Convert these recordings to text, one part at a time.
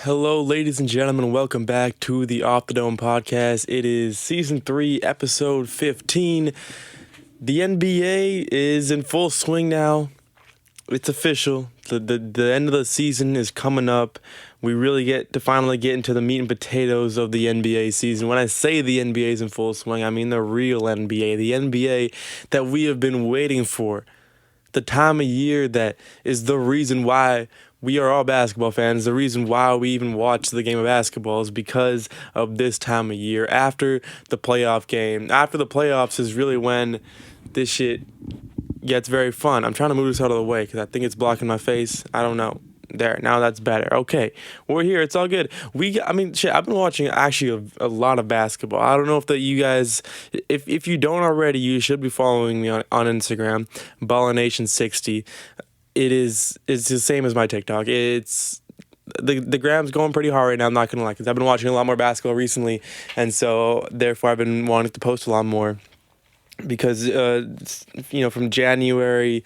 Hello, ladies and gentlemen. Welcome back to the OffTheDome podcast. It is season 3, episode 15. The NBA is in full swing now. It's official. The end of the season is coming up. We really get to finally get into the meat and potatoes of the NBA season. When I say the NBA is in full swing, I mean the real NBA, the NBA that we have been waiting for. The time of year that is the reason why we are all basketball fans. The reason why we even watch the game of basketball is because of this time of year. After the playoff game, after the playoffs is really when this shit gets very fun. I'm trying to move this out of the way because I think it's blocking my face. I don't know. There, now that's better. Okay, we're here. It's all good. I've been watching actually a lot of basketball. I don't know if that you guys, if you don't already, you should be following me on Instagram, BallerNation60. It's the same as my TikTok. It's the gram's going pretty hard right now. I'm not gonna lie, because I've been watching a lot more basketball recently, and so therefore I've been wanting to post a lot more. Because from January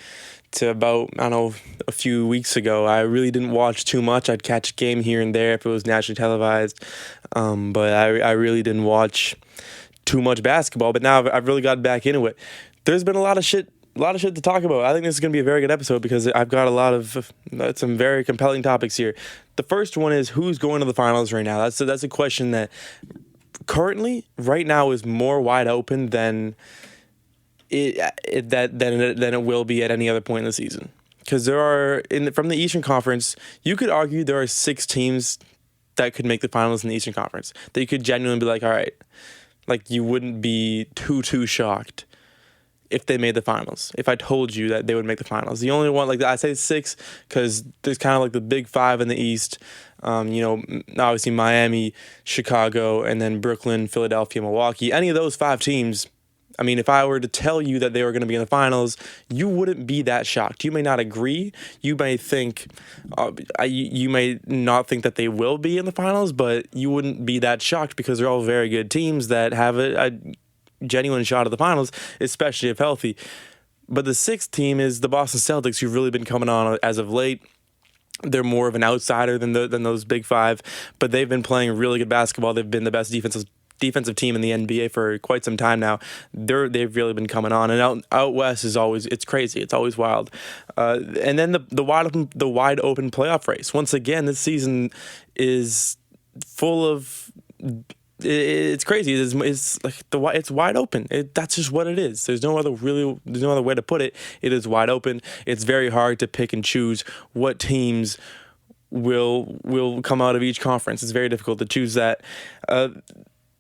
to about, I don't know, a few weeks ago, I really didn't watch too much. I'd catch a game here and there if it was nationally televised, but I really didn't watch too much basketball. But now I've really got back into it. There's been a lot of shit to talk about. I think this is going to be a very good episode because I've got some very compelling topics here. The first one is who's going to the finals right now. That's a question that currently, right now, is more wide open than it will be at any other point in the season. Because from the Eastern Conference, you could argue there are 6 teams that could make the finals in the Eastern Conference. That you could genuinely be like, all right, like you wouldn't be too shocked if they made the finals. If I told you that they would make the finals. The only one, like I say 6, because there's kind of like the big 5 in the East. Obviously Miami, Chicago, and then Brooklyn, Philadelphia, Milwaukee. Any of those 5 teams, I mean, if I were to tell you that they were going to be in the finals, you wouldn't be that shocked. You may not agree. You may think, you may not think that they will be in the finals, but you wouldn't be that shocked because they're all very good teams that have a genuine shot at the finals, especially if healthy. But the 6th team is the Boston Celtics, who've really been coming on as of late. They're more of an outsider than those big 5, but they've been playing really good basketball. They've been the best defensive team in the NBA for quite some time now. They've really been coming on, and out west it's crazy. It's always wild. And then the wide open playoff race. Once again, this season is full of. It's crazy. It's wide open. That's just what it is. There's no other way to put it. It is wide open. It's very hard to pick and choose what teams will come out of each conference. It's very difficult to choose that.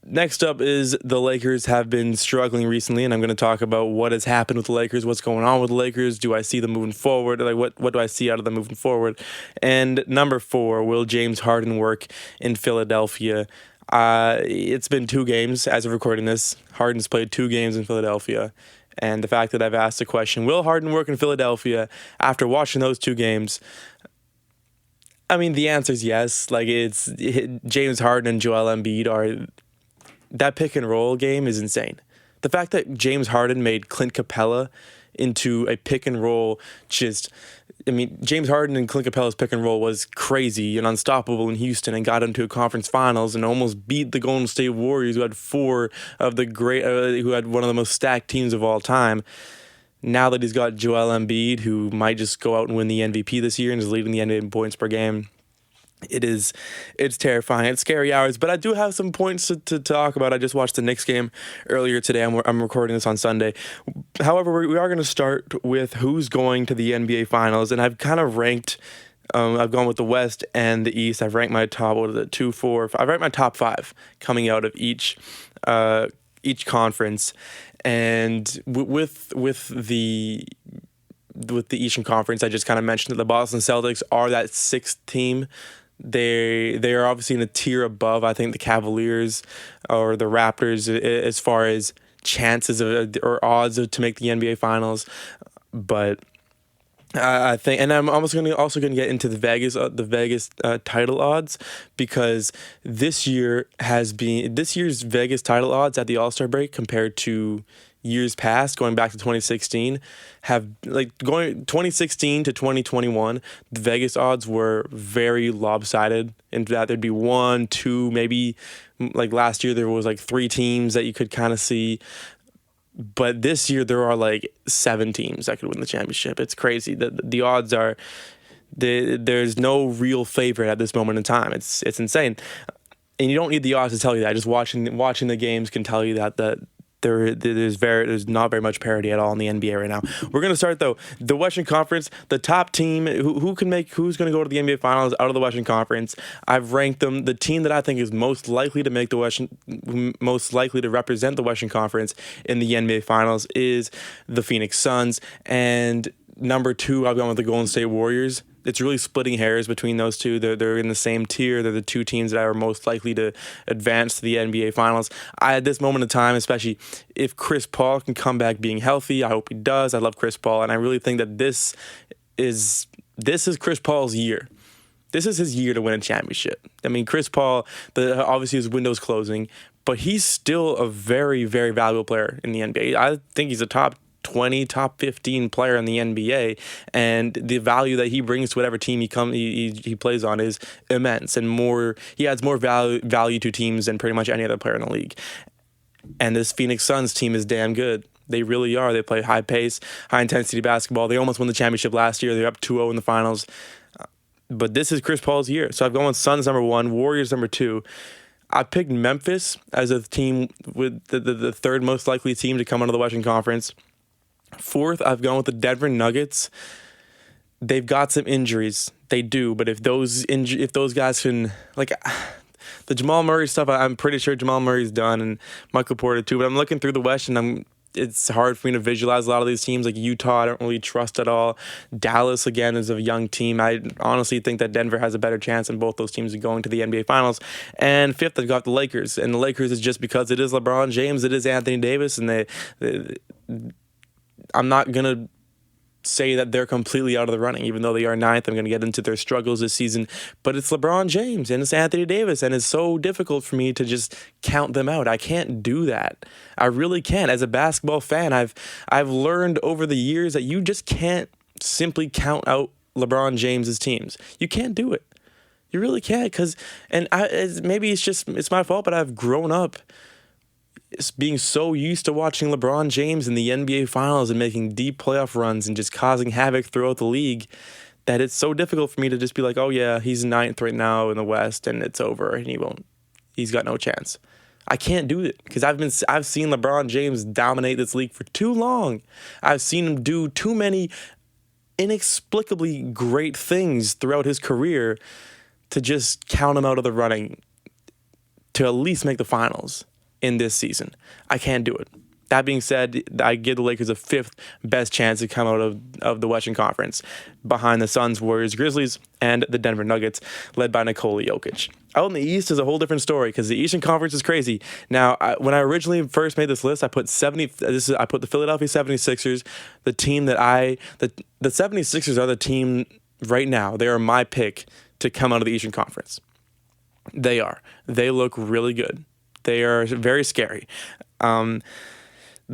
Next up is the Lakers have been struggling recently, and I'm going to talk about what has happened with the Lakers, what's going on with the Lakers. Do I see them moving forward? Like what do I see out of them moving forward? And number 4, will James Harden work in Philadelphia? It's been 2 games as of recording this. Harden's played 2 games in Philadelphia, and the fact that I've asked the question, will Harden work in Philadelphia, after watching those 2 games, I mean, the answer is yes. Like, it's James Harden and Joel Embiid that pick and roll game is insane. The fact that James Harden made Clint Capella into a pick and roll, James Harden and Clint Capella's pick and roll was crazy and unstoppable in Houston, and got into a conference finals and almost beat the Golden State Warriors, who had 4 of the who had one of the most stacked teams of all time. Now that he's got Joel Embiid, who might just go out and win the MVP this year and is leading the NBA in points per game, it's terrifying. It's scary hours, but I do have some points to talk about. I just watched the Knicks game earlier today. I'm recording this on Sunday. However, we are going to start with who's going to the NBA Finals, and I've kind of ranked. I've gone with the West and the East. I've ranked my top 2, 4. I've ranked my top 5 coming out of each conference, and with the Eastern Conference, I just kind of mentioned that the Boston Celtics are that 6th team. They are obviously in a tier above, I think, the Cavaliers or the Raptors as far as chances or odds to make the NBA Finals. But I think, and I'm also going to get into the Vegas title odds, because this year's Vegas title odds at the All-Star break compared to years past, going back to 2016, have like going 2016 to 2021, the Vegas odds were very lopsided in that there'd be 1, 2, maybe like last year there was like 3 teams that you could kind of see. But this year there are like 7 teams that could win the championship. It's crazy. The odds are there's no real favorite at this moment in time. It's insane. And you don't need the odds to tell you that. Just watching the games can tell you that there's not very much parity at all in the NBA right now. We're gonna start though. The Western Conference, the top team who's gonna go to the NBA Finals out of the Western Conference. I've ranked them. The team that I think is most likely to represent the Western Conference in the NBA Finals is the Phoenix Suns, and number 2 I've gone with the Golden State Warriors. It's really splitting hairs between those two. They're in the same tier. They're the 2 teams that are most likely to advance to the NBA Finals. At this moment in time, especially if Chris Paul can come back being healthy, I hope he does. I love Chris Paul, and I really think that this is Chris Paul's year. This is his year to win a championship. I mean, Chris Paul, obviously his window's closing, but he's still a very, very valuable player in the NBA. I think he's a top 20, top 15 player in the NBA, and the value that he brings to whatever team he plays on is immense, and he adds more value to teams than pretty much any other player in the league. And this Phoenix Suns team is damn good. They really are. They play high pace, high intensity basketball. They almost won the championship last year. They're up 2-0 in the finals. But this is Chris Paul's year. So I've gone with Suns number 1, Warriors number 2. I picked Memphis as a team with the third most likely team to come out of the Western Conference. 4th, I've gone with the Denver Nuggets. They've got some injuries. They do, but if those guys can, like, the Jamal Murray stuff, I'm pretty sure Jamal Murray's done, and Michael Porter too. But I'm looking through the West, and it's hard for me to visualize a lot of these teams. Like Utah, I don't really trust at all. Dallas, again, is a young team. I honestly think that Denver has a better chance than both those teams going to the NBA Finals. And 5th, I've got the Lakers. And the Lakers is just because it is LeBron James, it is Anthony Davis, and I'm not going to say that they're completely out of the running, even though they are 9th. I'm going to get into their struggles this season. But it's LeBron James and it's Anthony Davis, and it's so difficult for me to just count them out. I can't do that. I really can't. As a basketball fan, I've learned over the years that you just can't simply count out LeBron James's teams. You can't do it. You really can't, maybe it's my fault, but I've grown up being so used to watching LeBron James in the NBA Finals and making deep playoff runs and just causing havoc throughout the league that it's so difficult for me to just be like, oh yeah, he's 9th right now in the West and it's over and he's got no chance. I can't do it because I've seen LeBron James dominate this league for too long. I've seen him do too many inexplicably great things throughout his career to just count him out of the running to at least make the finals in this season. I can't do it. That being said, I give the Lakers a 5th best chance to come out of the Western Conference behind the Suns, Warriors, Grizzlies, and the Denver Nuggets, led by Nikola Jokic. Out in the East is a whole different story because the Eastern Conference is crazy. Now, when I originally first made this list, I put the Philadelphia 76ers, the team that the 76ers are the team right now. They are my pick to come out of the Eastern Conference. They are. They look really good. They are very scary. I'm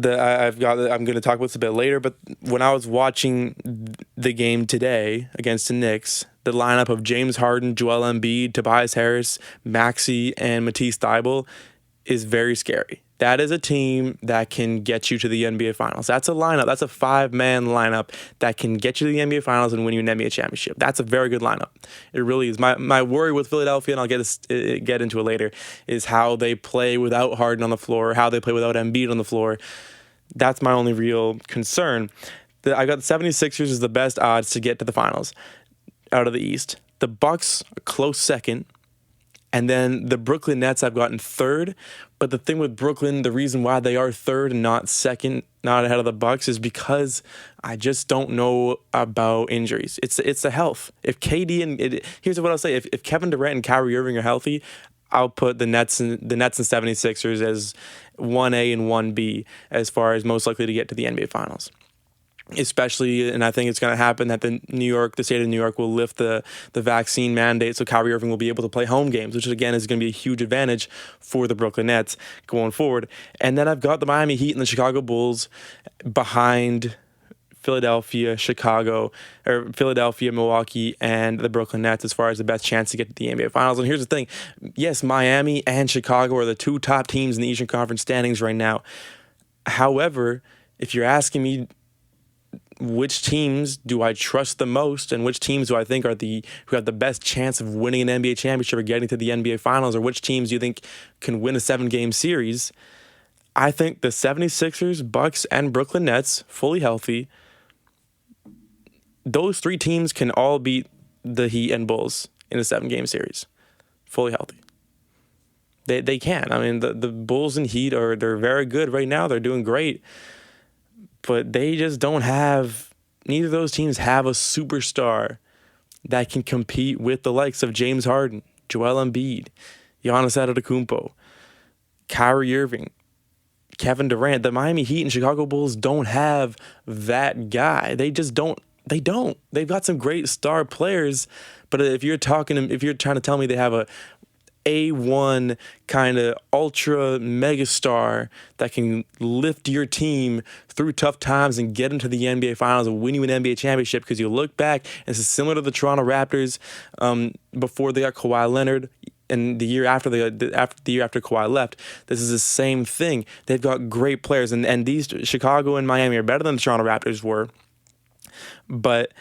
going to talk about this a bit later, but when I was watching the game today against the Knicks, the lineup of James Harden, Joel Embiid, Tobias Harris, Maxey, and Matisse Thybulle is very scary. That is a team that can get you to the NBA Finals. That's a lineup. That's a 5-man lineup that can get you to the NBA Finals and win you an NBA championship. That's a very good lineup. It really is. My worry with Philadelphia, and I'll get into it later, is how they play without Harden on the floor, how they play without Embiid on the floor. That's my only real concern. I got the 76ers as the best odds to get to the finals out of the East. The Bucks, a close second. And then the Brooklyn Nets I've gotten 3rd. But the thing with Brooklyn, the reason why they are 3rd and not 2nd, not ahead of the Bucks, is because I just don't know about injuries. It's the health. If KD here's what I'll say: if Kevin Durant and Kyrie Irving are healthy, I'll put the Nets and 76ers as 1A and 1B as far as most likely to get to the NBA Finals. especially, and I think it's going to happen that the state of New York will lift the vaccine mandate, so Kyrie Irving will be able to play home games, which again is going to be a huge advantage for the Brooklyn Nets going forward. And then I've got the Miami Heat and the Chicago Bulls behind Philadelphia, Milwaukee, and the Brooklyn Nets as far as the best chance to get to the NBA Finals. And here's the thing. Yes, Miami and Chicago are the two top teams in the Eastern Conference standings right now. However, if you're asking me which teams do I trust the most and which teams do I think are who have the best chance of winning an NBA championship or getting to the NBA Finals, or which teams do you think can win a 7-game series, I think the 76ers, Bucks, and Brooklyn Nets, fully healthy, those 3 teams can all beat the Heat and Bulls in a 7-game series, fully healthy. They can. I mean, the Bulls and Heat they're very good right now. They're doing great. But they just don't have, neither of those teams have a superstar that can compete with the likes of James Harden, Joel Embiid, Giannis Antetokounmpo, Kyrie Irving, Kevin Durant. The Miami Heat and Chicago Bulls don't have that guy. They just don't. They don't. They've got some great star players, but if you're trying to tell me they have a A1 kind of ultra megastar that can lift your team through tough times and get into the NBA Finals and win you an NBA championship, because you look back, and this is similar to the Toronto Raptors before they got Kawhi Leonard, and the year after Kawhi left, this is the same thing. They've got great players, and these Chicago and Miami are better than the Toronto Raptors were. But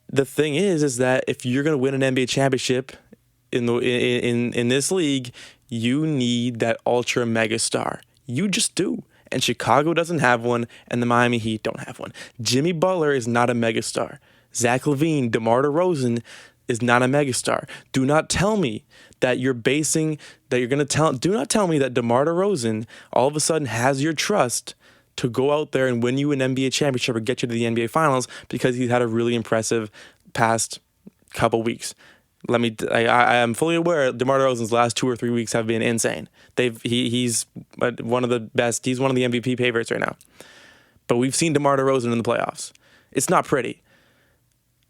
the thing is that if you're going to win an NBA championship in this league, you need that ultra mega star. You just do. And Chicago doesn't have one, and the Miami Heat don't have one. Jimmy Butler is not a megastar. Zach LaVine, DeMar DeRozan is not a megastar. Do not tell me that do not tell me that DeMar DeRozan all of a sudden has your trust to go out there and win you an NBA championship or get you to the NBA Finals because he's had a really impressive past couple weeks. I am fully aware DeMar DeRozan's last 2 or 3 weeks have been insane. He's one of the best. He's one of the MVP favorites right now. But we've seen DeMar DeRozan in the playoffs. It's not pretty.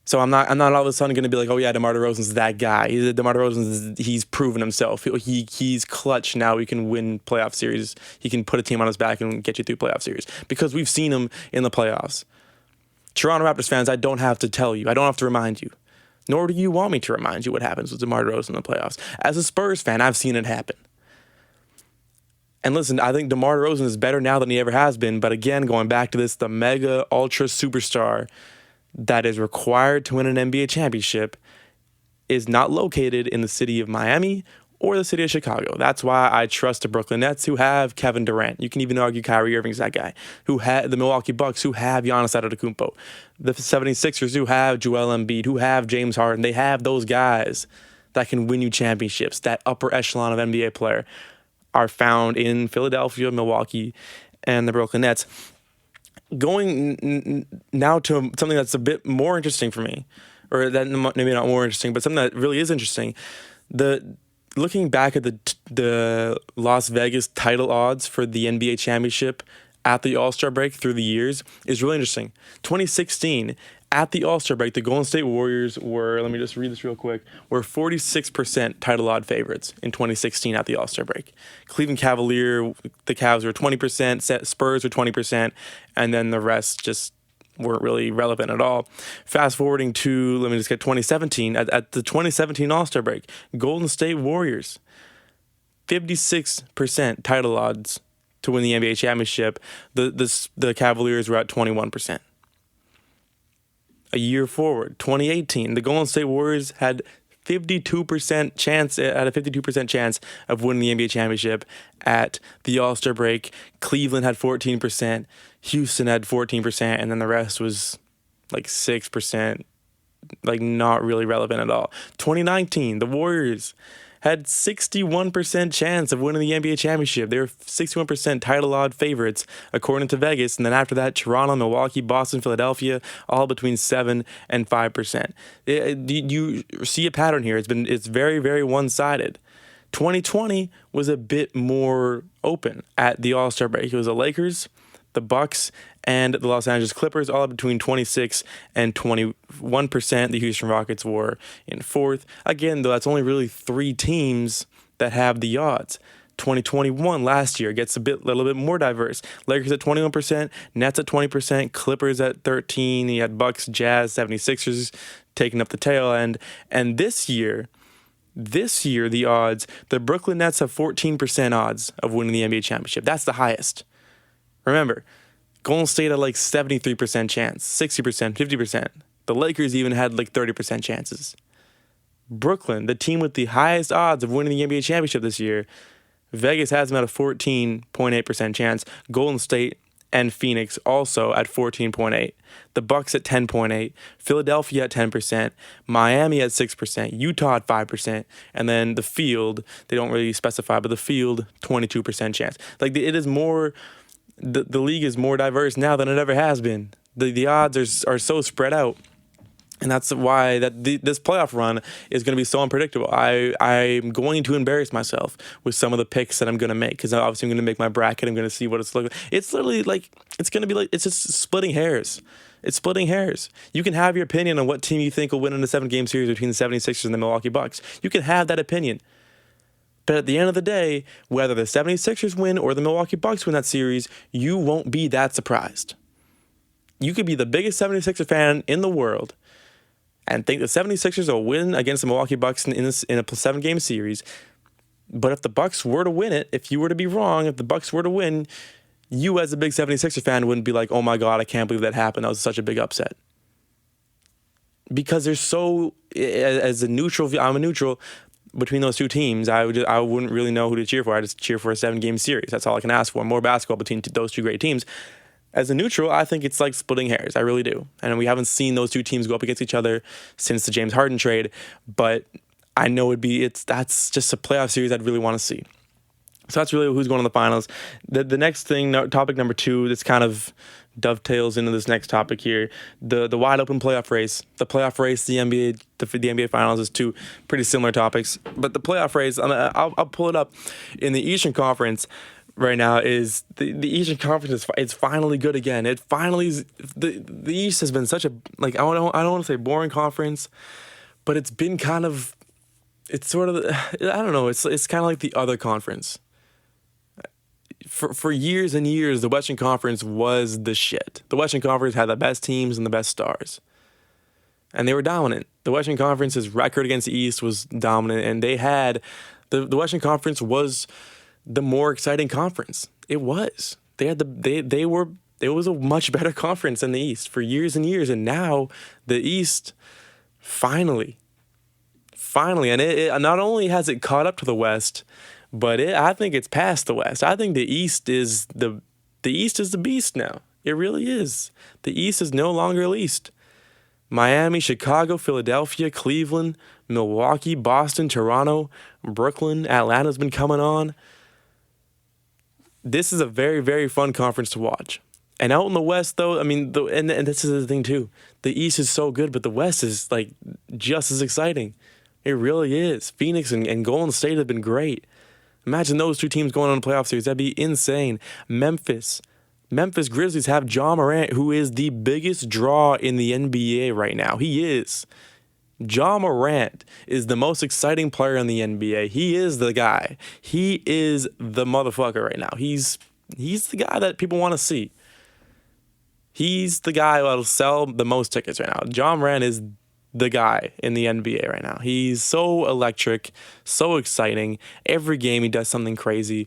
So I'm not all of a sudden going to be like, oh yeah, DeMar DeRozan's that guy. DeMar DeRozan, he's proven himself. He's clutch now. He can win playoff series. He can put a team on his back and get you through playoff series because we've seen him in the playoffs. Toronto Raptors fans, I don't have to tell you. I don't have to remind you. Nor do you want me to remind you what happens with DeMar DeRozan in the playoffs. As a Spurs fan, I've seen it happen. And listen, I think DeMar DeRozan is better now than he ever has been. But again, going back to this, the mega ultra superstar that is required to win an NBA championship is not located in the city of Miami or the city of Chicago. That's why I trust the Brooklyn Nets, who have Kevin Durant. You can even argue Kyrie Irving's that guy. Who had the Milwaukee Bucks, who have Giannis Antetokounmpo. The 76ers, who have Joel Embiid, who have James Harden. They have those guys that can win you championships. That upper echelon of NBA player are found in Philadelphia, Milwaukee, and the Brooklyn Nets. Going now to something that's a bit more interesting for me, or that maybe not more interesting, but something that really is interesting. Looking back at the Las Vegas title odds for the NBA championship at the All-Star break through the years is really interesting. 2016, at the All-Star break, the Golden State Warriors were, let me just read this real quick, were 46% title odd favorites in 2016 at the All-Star break. Cleveland Cavalier, the Cavs were 20%, Spurs were 20%, and then the rest just weren't really relevant at all. Fast forwarding to, let me just get 2017, at the 2017 All-Star break, Golden State Warriors, 56% title odds to win the NBA championship. The Cavaliers were at 21%. A year forward, 2018, the Golden State Warriors had 52% chance of winning the NBA championship at the All-Star break. Cleveland had 14%, Houston had 14%, and then the rest was like 6%, like not really relevant at all. 2019, the Warriors had 61% chance of winning the NBA championship. They were 61% title odd favorites according to Vegas. And then after that, Toronto, Milwaukee, Boston, Philadelphia, all between 7 and 5%. You see a pattern here. It's very, very one-sided. 2020 was a bit more open at the All-Star break. It was the Lakers, The Bucks and the Los Angeles Clippers all between 26 and 21%. The Houston Rockets were in fourth. Again, though, that's only really 3 teams that have the odds. 2021 last year gets a little bit more diverse. Lakers at 21%, Nets at 20%, Clippers at 13%. You had Bucks, Jazz, 76ers taking up the tail end. And this year, the odds, the Brooklyn Nets have 14% odds of winning the NBA championship. That's the highest. Remember, Golden State had like 73% chance, 60%, 50%. The Lakers even had like 30% chances. Brooklyn, the team with the highest odds of winning the NBA championship this year, Vegas has them at a 14.8% chance. Golden State and Phoenix also at 14.8%. The Bucks at 10.8%. Philadelphia at 10%. Miami at 6%. Utah at 5%. And then the field, they don't really specify, but the field, 22% chance. Like, it is more, the league is more diverse now than it ever has been. The odds are so spread out. And that's why this playoff run is going to be so unpredictable. I'm going to embarrass myself with some of the picks that I'm going to make, because obviously I'm going to make my bracket. I'm going to see what it's looking like. It's literally like, it's going to be like, it's just splitting hairs. It's splitting hairs. You can have your opinion on what team you think will win in a 7-game series between the 76ers and the Milwaukee Bucks. You can have that opinion. But at the end of the day, whether the 76ers win or the Milwaukee Bucks win that series, you won't be that surprised. You could be the biggest 76er fan in the world and think the 76ers will win against the Milwaukee Bucks in a 7-game series. But if the Bucks were to win it, if you were to be wrong, if the Bucks were to win, you as a big 76er fan wouldn't be like, oh my God, I can't believe that happened. That was such a big upset. Because there's so, as a neutral, I'm a neutral between those two teams. I wouldn't really know who to cheer for. I just cheer for a 7-game series. That's all I can ask for. More basketball between those two great teams. As a neutral, I think it's like splitting hairs. I really do. And we haven't seen those two teams go up against each other since the James Harden trade. But I know that's just a playoff series I'd really want to see. So that's really who's going to the finals. The next thing, topic number 2, this kind of dovetails into this next topic here. The wide open playoff race. The playoff race, the NBA finals is 2 pretty similar topics. But the playoff race, I'll pull it up. In the Eastern Conference right now is the Eastern Conference it's finally good again. It finally is, the East has been such a, like, I don't want to say boring conference, but it's been kind of, it's sort of, I don't know, it's kind of like the other conference. For years and years, the Western Conference was the shit. The Western Conference had the best teams and the best stars. And they were dominant. The Western Conference's record against the East was dominant, and they had, the Western Conference was the more exciting conference. It was. It was a much better conference than the East for years and years. And now the East finally, and it not only has it caught up to the West, but I think it's past the West. I think the East is the beast now. It really is. The East is no longer least. Miami, Chicago, Philadelphia, Cleveland, Milwaukee, Boston, Toronto, Brooklyn, Atlanta's been coming on. This is a very, very fun conference to watch. And out in the West, though, I mean, and this is the thing, too. The East is so good, but the West is, like, just as exciting. It really is. Phoenix and Golden State have been great. Imagine those two teams going on a playoff series. That'd be insane. Memphis Grizzlies have Ja Morant, who is the biggest draw in the NBA right now. He is. Ja Morant is the most exciting player in the NBA. He is the guy. He is the motherfucker right now. He's the guy that people want to see. He's the guy that'll sell the most tickets right now. Ja Morant is the guy in the NBA right now. He's so electric, so exciting. Every game he does something crazy.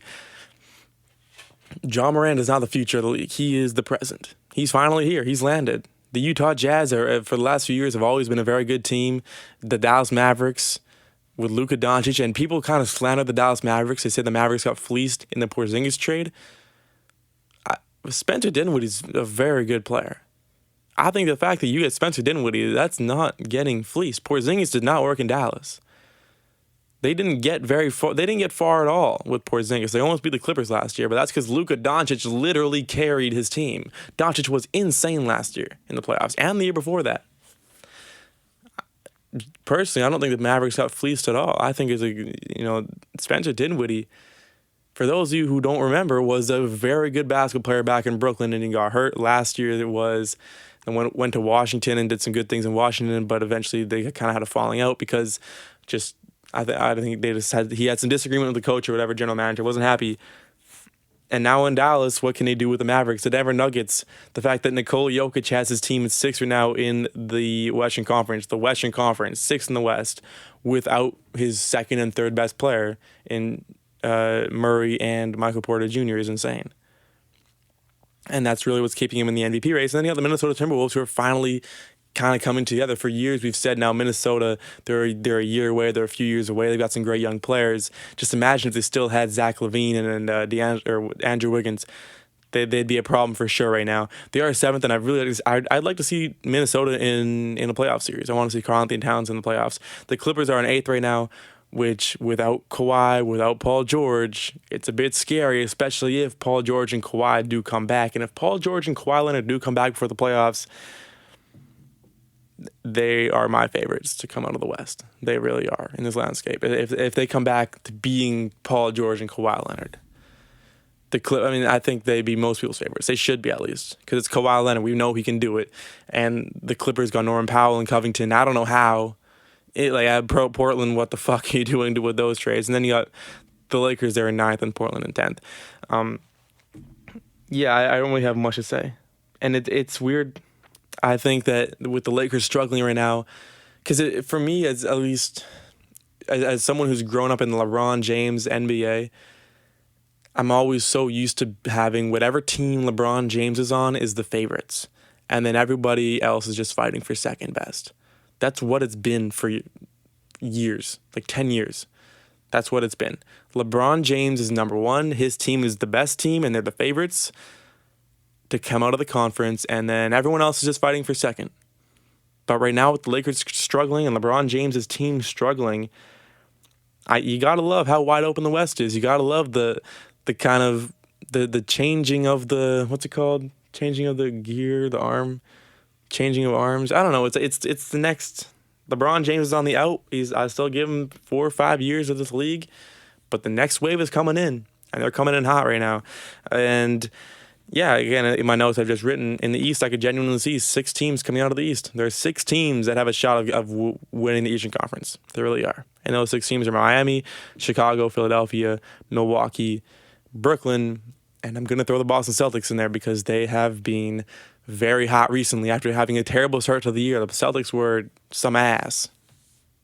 Ja Morant is not the future of the league. He is the present. He's finally here. He's landed. The Utah Jazz for the last few years have always been a very good team. The Dallas Mavericks with Luka Doncic, and people kind of slandered the Dallas Mavericks. They said the Mavericks got fleeced in the Porzingis trade. Spencer Dinwiddie's a very good player. I think the fact that you get Spencer Dinwiddie, that's not getting fleeced. Porzingis did not work in Dallas. They didn't get very far. They didn't get far at all with Porzingis. They almost beat the Clippers last year, but that's because Luka Doncic literally carried his team. Doncic was insane last year in the playoffs and the year before that. Personally, I don't think the Mavericks got fleeced at all. I think Spencer Dinwiddie for those of you who don't remember, was a very good basketball player back in Brooklyn, and he got hurt last year. And went to Washington and did some good things in Washington, but eventually they kind of had a falling out because I think he had some disagreement with the coach or whatever, general manager, wasn't happy. And now in Dallas, what can they do with the Mavericks? The Denver Nuggets, the fact that Nikola Jokic has his team at 6 right now in the Western Conference, 6th in the West, without his second and third best player in Murray and Michael Porter Jr. is insane. And that's really what's keeping him in the MVP race. And then you have the Minnesota Timberwolves, who are finally kind of coming together. For years, we've said now Minnesota, they're a year away, they're a few years away. They've got some great young players. Just imagine if they still had Zach LaVine and Andrew Wiggins. They'd be a problem for sure right now. They are 7th, and I'd like to see Minnesota in a playoff series. I want to see Karl-Anthony Towns in the playoffs. The Clippers are in 8th right now, which without Kawhi, without Paul George, it's a bit scary, especially if Paul George and Kawhi do come back. And if Paul George and Kawhi Leonard do come back before the playoffs, they are my favorites to come out of the West. They really are in this landscape. If they come back to being Paul George and Kawhi Leonard, I think they'd be most people's favorites. They should be, at least, because it's Kawhi Leonard. We know he can do it. And the Clippers got Norman Powell and Covington. I don't know how. Portland, what the fuck are you doing with those trades? And then you got the Lakers there in 9th and Portland in 10th. I don't really have much to say. And it's weird. I think that with the Lakers struggling right now, because for me, as someone who's grown up in the LeBron James NBA, I'm always so used to having whatever team LeBron James is on is the favorites. And then everybody else is just fighting for second best. That's what it's been for years, like 10 years. That's what it's been. LeBron James is number one. His team is the best team, and they're the favorites to come out of the conference, and then everyone else is just fighting for second. But right now, with the Lakers struggling and LeBron James' team struggling, you gotta love how wide open the West is. You gotta love the kind of the changing of the, what's it called? Changing of the gear, the arm, changing of arms. I don't know. It's the next. LeBron James is on the out. I still give him 4 or 5 years of this league, but the next wave is coming in, and they're coming in hot right now. And yeah, again, in my notes I've just written, in the East, I could genuinely see 6 teams coming out of the East. There are 6 teams that have a shot of winning the Eastern Conference. There really are. And those 6 teams are Miami, Chicago, Philadelphia, Milwaukee, Brooklyn, and I'm going to throw the Boston Celtics in there because they have been very hot recently after having a terrible start to the year. The Celtics were some ass.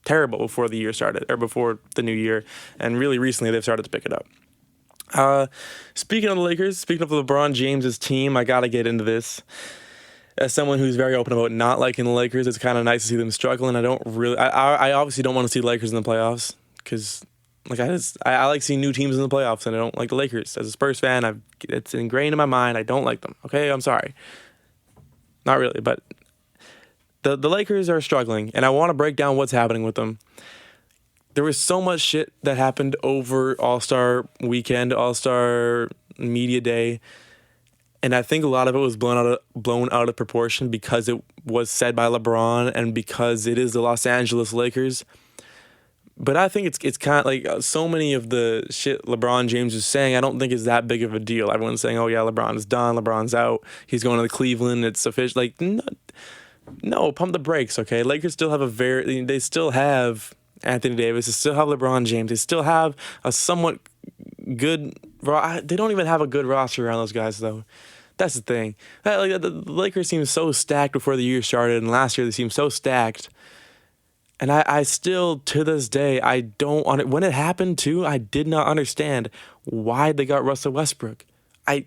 Terrible before the year started, or before the new year. And really recently they've started to pick it up. Speaking of the Lakers, speaking of LeBron James's team, I got to get into this. As someone who's very open about not liking the Lakers, it's kind of nice to see them struggling. I obviously don't want to see the Lakers in the playoffs because I like seeing new teams in the playoffs, and I don't like the Lakers. As a Spurs fan, it's ingrained in my mind. I don't like them. Okay, I'm sorry. Not really, but the Lakers are struggling, and I want to break down what's happening with them. There was so much shit that happened over All-Star Weekend, All-Star Media Day, and I think a lot of it was blown out of proportion because it was said by LeBron and because it is the Los Angeles Lakers. But I think it's kind of like so many of the shit LeBron James is saying, I don't think is that big of a deal. Everyone's saying, oh yeah, LeBron is done, LeBron's out, he's going to Cleveland, it's official. Like, no, pump the brakes, okay? Lakers still have they still have Anthony Davis, they still have LeBron James, they still have a somewhat good, they don't even have a good roster around those guys though. That's the thing. The Lakers seemed so stacked before the year started, and last year they seemed so stacked. And I still, to this day, when it happened too, I did not understand why they got Russell Westbrook. I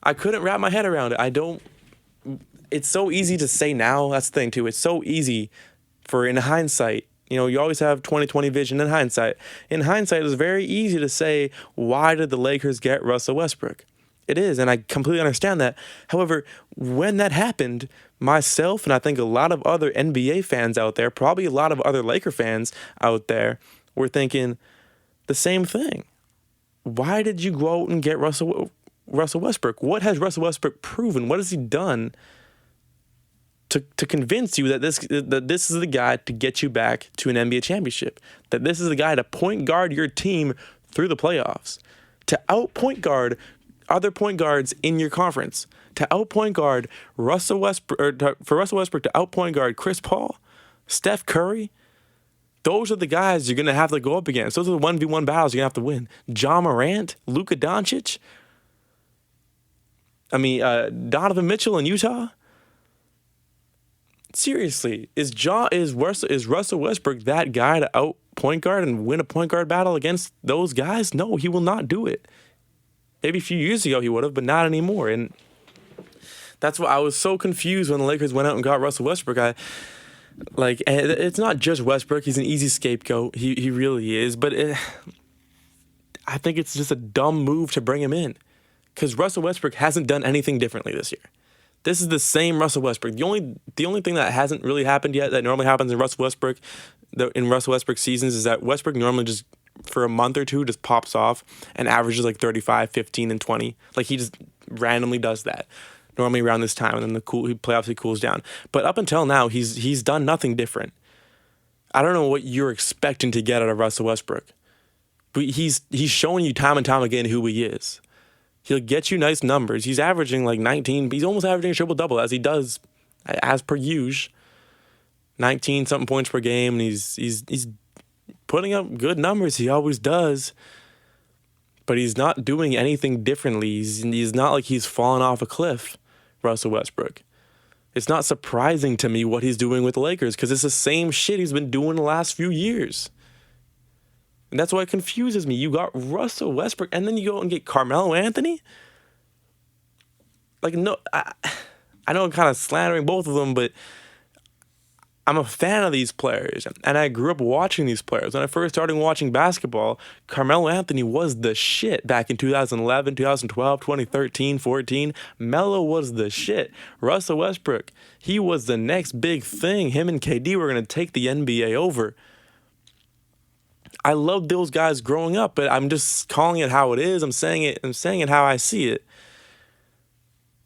couldn't wrap my head around it. It's so easy to say now, that's the thing too, it's so easy in hindsight, you always have 20/20 vision in hindsight. In hindsight, it's very easy to say, why did the Lakers get Russell Westbrook? It is, and I completely understand that. However, when that happened, myself and I think a lot of other NBA fans out there, probably a lot of other Laker fans out there, were thinking the same thing. Why did you go out and get Russell Westbrook? What has Russell Westbrook proven? What has he done to convince you that this is the guy to get you back to an NBA championship? That this is the guy to point guard your team through the playoffs, to out-point guard other point guards in your conference, to out-point guard Russell Westbrook, or for Russell Westbrook to out-point guard Chris Paul, Steph Curry. Those are the guys you're going to have to go up against. Those are the 1v1 battles you're going to have to win. Ja Morant, Luka Doncic. Donovan Mitchell in Utah. Seriously, is Russell Westbrook that guy to out point guard and win a point guard battle against those guys? No, he will not do it. Maybe a few years ago he would have, but not anymore. And that's why I was so confused when the Lakers went out and got Russell Westbrook. And it's not just Westbrook. He's an easy scapegoat. He really is. But I think it's just a dumb move to bring him in, because Russell Westbrook hasn't done anything differently this year. This is the same Russell Westbrook. The only thing that hasn't really happened yet that normally happens in Russell Westbrook seasons is that Westbrook normally just for a month or two just pops off and averages like 35, 15, and 20. Like he just randomly does that. Normally around this time, and then playoffs he cools down. But up until now, he's done nothing different. I don't know what you're expecting to get out of Russell Westbrook. But he's showing you time and time again who he is. He'll get you nice numbers. He's averaging like 19. He's almost averaging a triple-double, as he does, as per usual. 19-something points per game, and he's putting up good numbers. He always does. But he's not doing anything differently. He's not like he's fallen off a cliff, Russell Westbrook. It's not surprising to me what he's doing with the Lakers, because it's the same shit he's been doing the last few years. And that's why it confuses me. You got Russell Westbrook, and then you go and get Carmelo Anthony? Like, no, I know I'm kind of slandering both of them, but I'm a fan of these players, and I grew up watching these players. When I first started watching basketball, Carmelo Anthony was the shit back in 2011, 2012, 2013, 14. Melo was the shit. Russell Westbrook, he was the next big thing. Him and KD were going to take the NBA over. I loved those guys growing up, but I'm just calling it how it is. I'm saying it how I see it.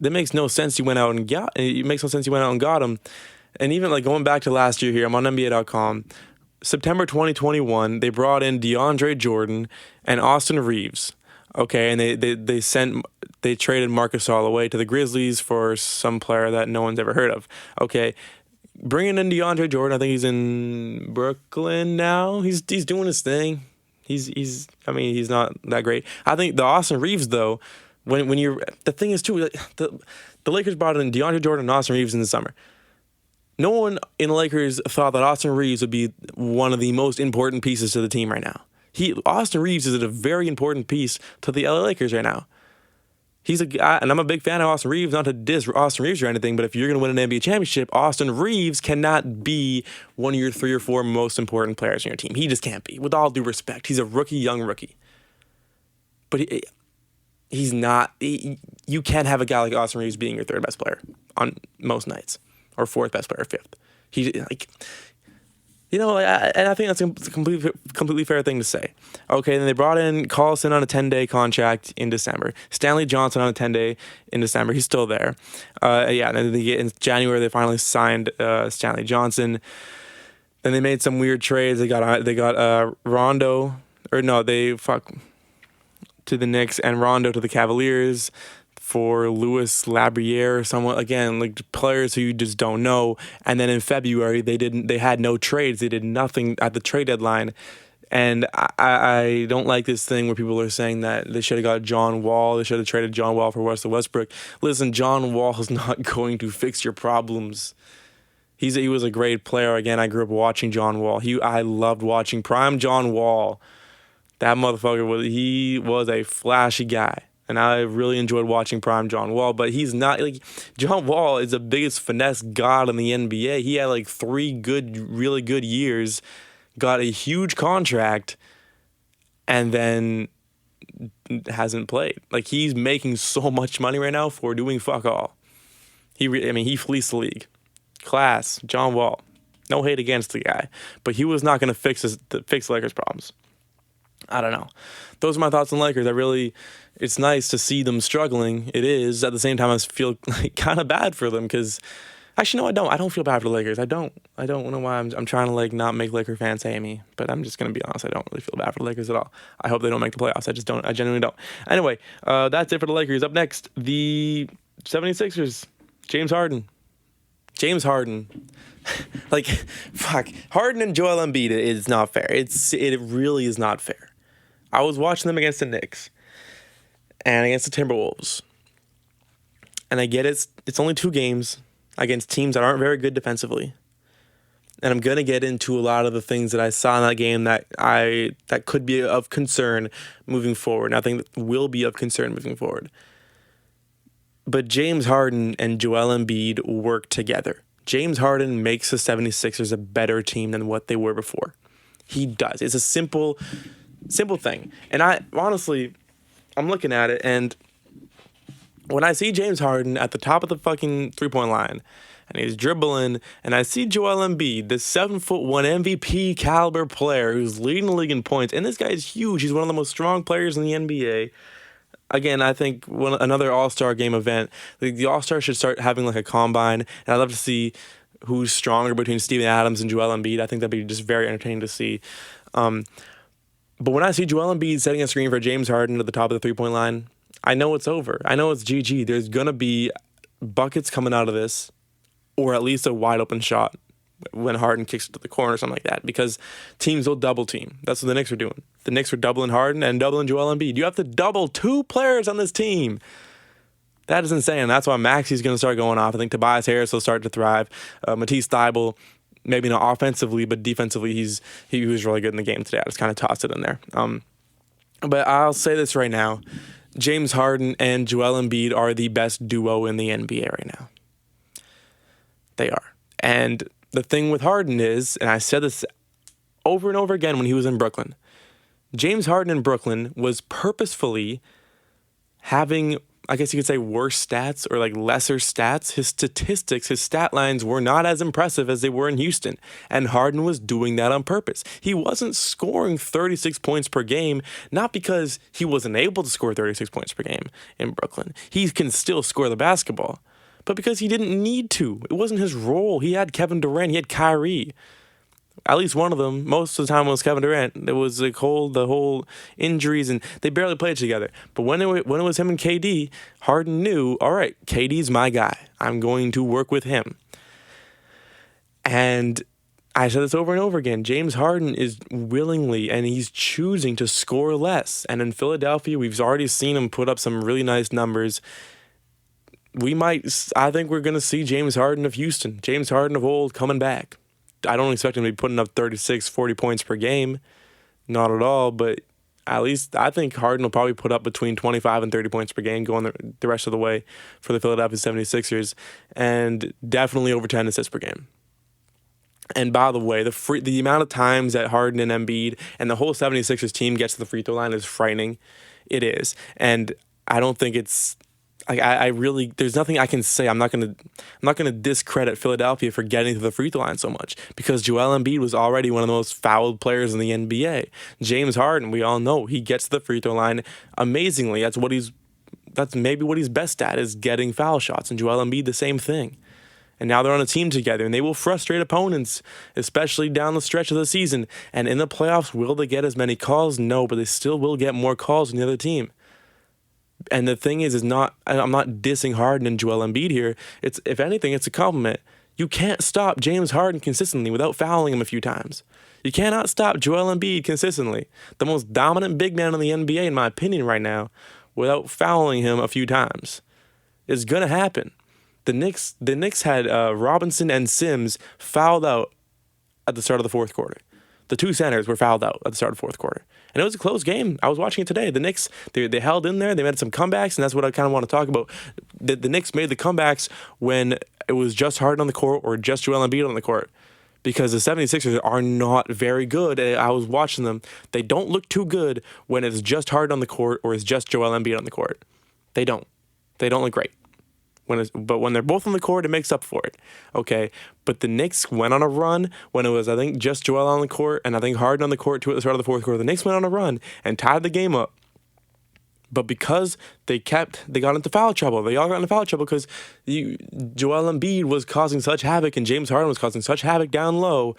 That makes no sense. It makes no sense you went out and got him. And even like going back to last year here, I'm on NBA.com. September 2021, they brought in DeAndre Jordan and Austin Reeves. Okay, and they traded Marc Gasol away to the Grizzlies for some player that no one's ever heard of. Okay, bringing in DeAndre Jordan, I think he's in Brooklyn now. He's doing his thing. He's not that great. I think the Austin Reeves though, the thing is too, the Lakers brought in DeAndre Jordan and Austin Reeves in the summer. No one in the Lakers thought that Austin Reeves would be one of the most important pieces to the team right now. Austin Reeves is a very important piece to the LA Lakers right now. He's a guy, and I'm a big fan of Austin Reeves, not to diss Austin Reeves or anything, but if you're going to win an NBA championship, Austin Reeves cannot be one of your 3 or 4 most important players on your team. He just can't be, with all due respect. He's a young rookie. But he's not. You can't have a guy like Austin Reeves being your 3rd best player on most nights, or 4th best player, 5th. And I think that's a completely fair thing to say. Okay, then they brought in Collison on a 10-day contract in December. Stanley Johnson on a 10-day in December. He's still there. And then in January they finally signed Stanley Johnson. Then they made some weird trades. They got Rondo, to the Knicks, and Rondo to the Cavaliers for Louis Labriere or someone, again, like players who you just don't know. And then in February, they had no trades. They did nothing at the trade deadline. And I don't like this thing where people are saying that they should have got John Wall. They should have traded John Wall for Russell Westbrook. Listen, John Wall is not going to fix your problems. He was a great player. Again, I grew up watching John Wall. I loved watching prime John Wall. That motherfucker was a flashy guy. And I really enjoyed watching prime John Wall, but he's not like John Wall is the biggest finesse god in the NBA. He had like 3 really good years, got a huge contract, and then hasn't played. Like he's making so much money right now for doing fuck all. He fleeced the league. Class, John Wall. No hate against the guy, but he was not going to fix Lakers' problems. I don't know. Those are my thoughts on Lakers. It's nice to see them struggling. It is. At the same time, I feel like kind of bad for them because Actually, no, I don't. I don't feel bad for the Lakers. I don't know why I'm trying to like not make Laker fans hate me, but I'm just gonna be honest. I don't really feel bad for the Lakers at all. I hope they don't make the playoffs. I just don't. I genuinely don't. Anyway, that's it for the Lakers. Up next, the 76ers. James Harden. James Harden. Like, fuck. Harden and Joel Embiid is not fair. It really is not fair. I was watching them against the Knicks and against the Timberwolves. And I get it's only 2 games against teams that aren't very good defensively. And I'm going to get into a lot of the things that I saw in that game that could be of concern moving forward. And I think that will be of concern moving forward. But James Harden and Joel Embiid work together. James Harden makes the 76ers a better team than what they were before. He does. It's a simple thing. And I'm looking at it, and when I see James Harden at the top of the fucking three-point line, and he's dribbling, and I see Joel Embiid, this 7'1" MVP caliber player who's leading the league in points, and this guy is huge. He's one of the most strong players in the NBA. Again, I think another All-Star game event, the All-Stars should start having like a combine, and I'd love to see who's stronger between Steven Adams and Joel Embiid. I think that'd be just very entertaining to see. But when I see Joel Embiid setting a screen for James Harden at the top of the three-point line, I know it's over. I know it's GG. There's going to be buckets coming out of this, or at least a wide-open shot when Harden kicks it to the corner or something like that, because teams will double team. That's what the Knicks are doing. The Knicks are doubling Harden and doubling Joel Embiid. You have to double 2 players on this team. That is insane. That's why Maxi's going to start going off. I think Tobias Harris will start to thrive. Matisse Thybulle, maybe not offensively, but defensively, he was really good in the game today. I just kind of tossed it in there. But I'll say this right now. James Harden and Joel Embiid are the best duo in the NBA right now. They are. And the thing with Harden is, and I said this over and over again when he was in Brooklyn, James Harden in Brooklyn was purposefully having, I guess you could say, worse stats or like lesser stats. His statistics, his stat lines were not as impressive as they were in Houston. And Harden was doing that on purpose. He wasn't scoring 36 points per game, not because he wasn't able to score 36 points per game in Brooklyn. He can still score the basketball, but because he didn't need to. It wasn't his role. He had Kevin Durant. He had Kyrie. At least one of them. Most of the time it was Kevin Durant. It was the whole injuries, and they barely played together. But when it was him and KD, Harden knew, all right, KD's my guy. I'm going to work with him. And I said this over and over again. James Harden is willingly, and he's choosing to score less. And in Philadelphia, we've already seen him put up some really nice numbers. I think we're going to see James Harden of Houston, James Harden of old coming back. I don't expect him to be putting up 36, 40 points per game. Not at all, but at least I think Harden will probably put up between 25 and 30 points per game going the rest of the way for the Philadelphia 76ers, and definitely over 10 assists per game. And by the way, the amount of times that Harden and Embiid and the whole 76ers team gets to the free throw line is frightening. It is. And I don't think it's I really, there's nothing I can say. I'm not gonna discredit Philadelphia for getting to the free throw line so much, because Joel Embiid was already one of the most fouled players in the NBA. James Harden, we all know, he gets to the free throw line amazingly. That's maybe what he's best at, is getting foul shots. And Joel Embiid, the same thing. And now they're on a team together, and they will frustrate opponents, especially down the stretch of the season. And in the playoffs, will they get as many calls? No, but they still will get more calls than the other team. And the thing I'm not dissing Harden and Joel Embiid here. If anything, it's a compliment. You can't stop James Harden consistently without fouling him a few times. You cannot stop Joel Embiid consistently, the most dominant big man in the NBA, in my opinion, right now, without fouling him a few times. It's gonna happen. The Knicks had Robinson and Sims fouled out at the start of the fourth quarter. The 2 centers were fouled out at the start of the fourth quarter. And it was a close game. I was watching it today. The Knicks, they held in there. They made some comebacks, and that's what I kind of want to talk about. The Knicks made the comebacks when it was just Harden on the court or just Joel Embiid on the court, because the 76ers are not very good. I was watching them. They don't look too good when it's just Harden on the court or it's just Joel Embiid on the court. They don't. They don't look great. But when they're both on the court, it makes up for it. Okay, but the Knicks went on a run when it was, I think, just Joel on the court and I think Harden on the court too at the start of the fourth quarter. The Knicks went on a run and tied the game up But because they got into foul trouble. They all got into foul trouble because Joel Embiid was causing such havoc and James Harden was causing such havoc down low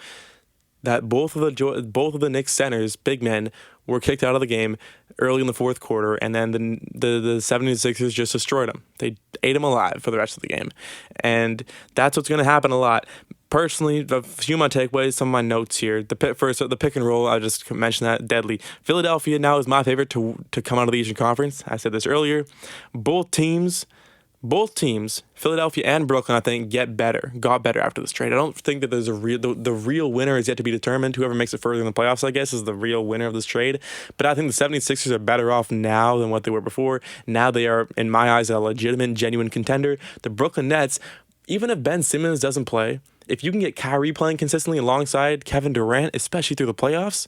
that both of the Knicks centers, big men, were kicked out of the game early in the fourth quarter, and then the 76ers just destroyed them. They ate them alive for the rest of the game. And that's what's going to happen a lot. Personally, a few of my takeaways, some of my notes here. The pick and roll, I just mentioned that, deadly. Philadelphia now is my favorite to come out of the Eastern Conference. I said this earlier. Both teams, Philadelphia and Brooklyn, I think, got better after this trade. I don't think that there's the real winner is yet to be determined. Whoever makes it further in the playoffs, I guess, is the real winner of this trade. But I think the 76ers are better off now than what they were before. Now they are, in my eyes, a legitimate, genuine contender. The Brooklyn Nets, even if Ben Simmons doesn't play, if you can get Kyrie playing consistently alongside Kevin Durant, especially through the playoffs,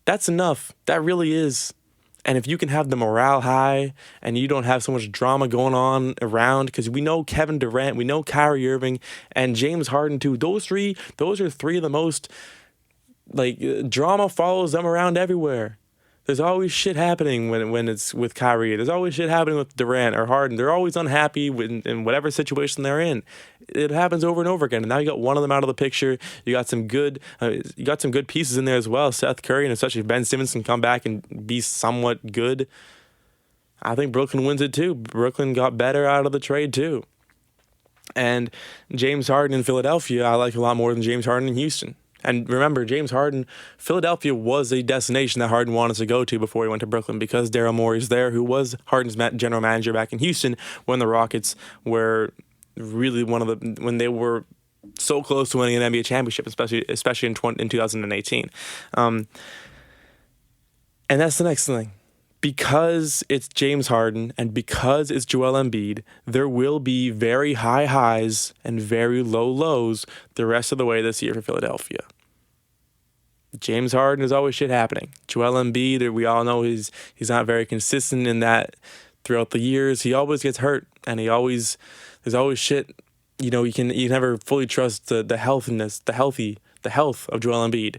that's enough. That really is. And if you can have the morale high and you don't have so much drama going on around, because we know Kevin Durant, we know Kyrie Irving, and James Harden too. Those are three of the most, drama follows them around everywhere. There's always shit happening when it's with Kyrie. There's always shit happening with Durant or Harden. They're always unhappy in whatever situation they're in. It happens over and over again. And now you got one of them out of the picture. You got some good pieces in there as well. Seth Curry, and especially if Ben Simmons can come back and be somewhat good. I think Brooklyn wins it too. Brooklyn got better out of the trade too. And James Harden in Philadelphia, I like a lot more than James Harden in Houston. And remember, James Harden, Philadelphia was a destination that Harden wanted to go to before he went to Brooklyn because Daryl Morey's there, who was Harden's general manager back in Houston when the Rockets were really when they were so close to winning an NBA championship, especially in 2018. And that's the next thing. Because it's James Harden and because it's Joel Embiid, there will be very high highs and very low lows the rest of the way this year for Philadelphia. James Harden is always shit happening. Joel Embiid, we all know he's not very consistent in that throughout the years. He always gets hurt, and there's always shit. You can never fully trust the health of Joel Embiid.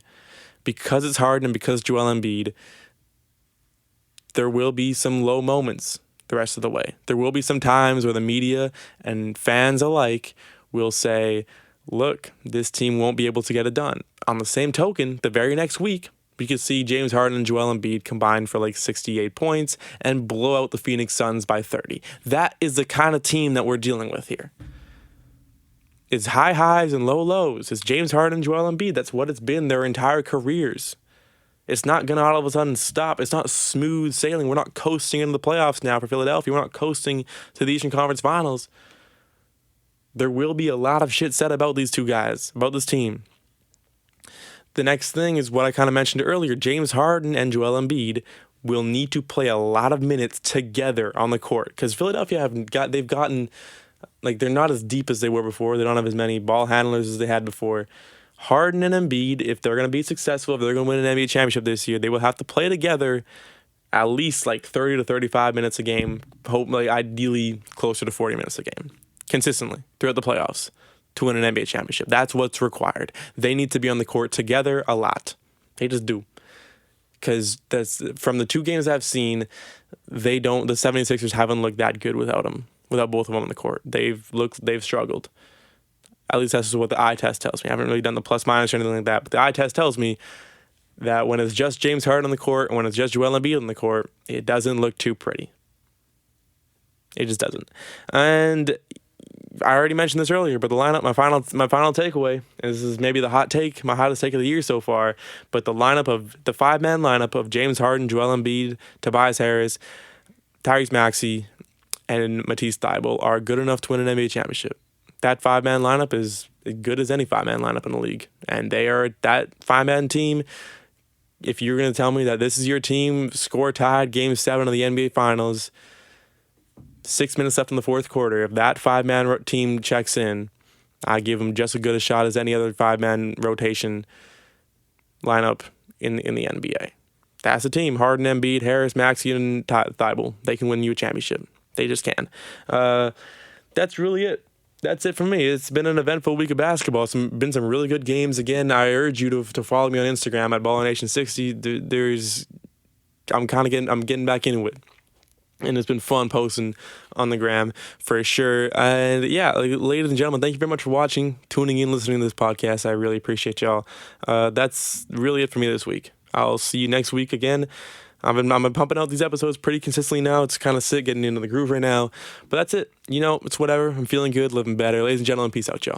Because it's Harden and because Joel Embiid, there will be some low moments the rest of the way. There will be some times where the media and fans alike will say, look, this team won't be able to get it done. On the same token, the very next week, we could see James Harden and Joel Embiid combine for 68 points and blow out the Phoenix Suns by 30. That is the kind of team that we're dealing with here. It's high highs and low lows. It's James Harden and Joel Embiid. That's what it's been their entire careers. It's not going to all of a sudden stop. It's not smooth sailing. We're not coasting into the playoffs now for Philadelphia. We're not coasting to the Eastern Conference Finals. There will be a lot of shit said about these two guys, about this team. The next thing is what I kind of mentioned earlier. James Harden and Joel Embiid will need to play a lot of minutes together on the court because Philadelphia they've gotten, they're not as deep as they were before. They don't have as many ball handlers as they had before. Harden and Embiid, if they're going to be successful, if they're going to win an NBA championship this year, they will have to play together at least 30 to 35 minutes a game, ideally closer to 40 minutes a game, consistently throughout the playoffs to win an NBA championship. That's what's required. They need to be on the court together a lot. They just do. Because from the two games I've seen, the 76ers haven't looked that good without both of them on the court. They've struggled. At least that's what the eye test tells me. I haven't really done the plus minus or anything like that, but the eye test tells me that when it's just James Harden on the court and when it's just Joel Embiid on the court, it doesn't look too pretty. It just doesn't. And I already mentioned this earlier, but the lineup, my final takeaway, and this is maybe my hottest take of the year so far, but the five-man lineup of James Harden, Joel Embiid, Tobias Harris, Tyrese Maxey, and Matisse Thybulle are good enough to win an NBA championship. That five-man lineup is as good as any five-man lineup in the league. And they are that five-man team. If you're going to tell me that this is your team, score tied, Game 7 of the NBA Finals, 6 minutes left in the fourth quarter, if that five-man team checks in, I give them just as good a shot as any other five-man rotation lineup in the NBA. That's a team. Harden, Embiid, Harris, Maxey, and Thybulle. They can win you a championship. They just can. That's really it. That's it for me. It's been an eventful week of basketball. It's been some really good games. Again, I urge you to follow me on Instagram at BallerNation60. I'm getting back into it. And it's been fun posting on the gram for sure. And yeah, ladies and gentlemen, thank you very much for watching, tuning in, listening to this podcast. I really appreciate y'all. That's really it for me this week. I'll see you next week again. I've been pumping out these episodes pretty consistently now. It's kind of sick getting into the groove right now. But that's it. It's whatever. I'm feeling good, living better. Ladies and gentlemen, peace out, y'all.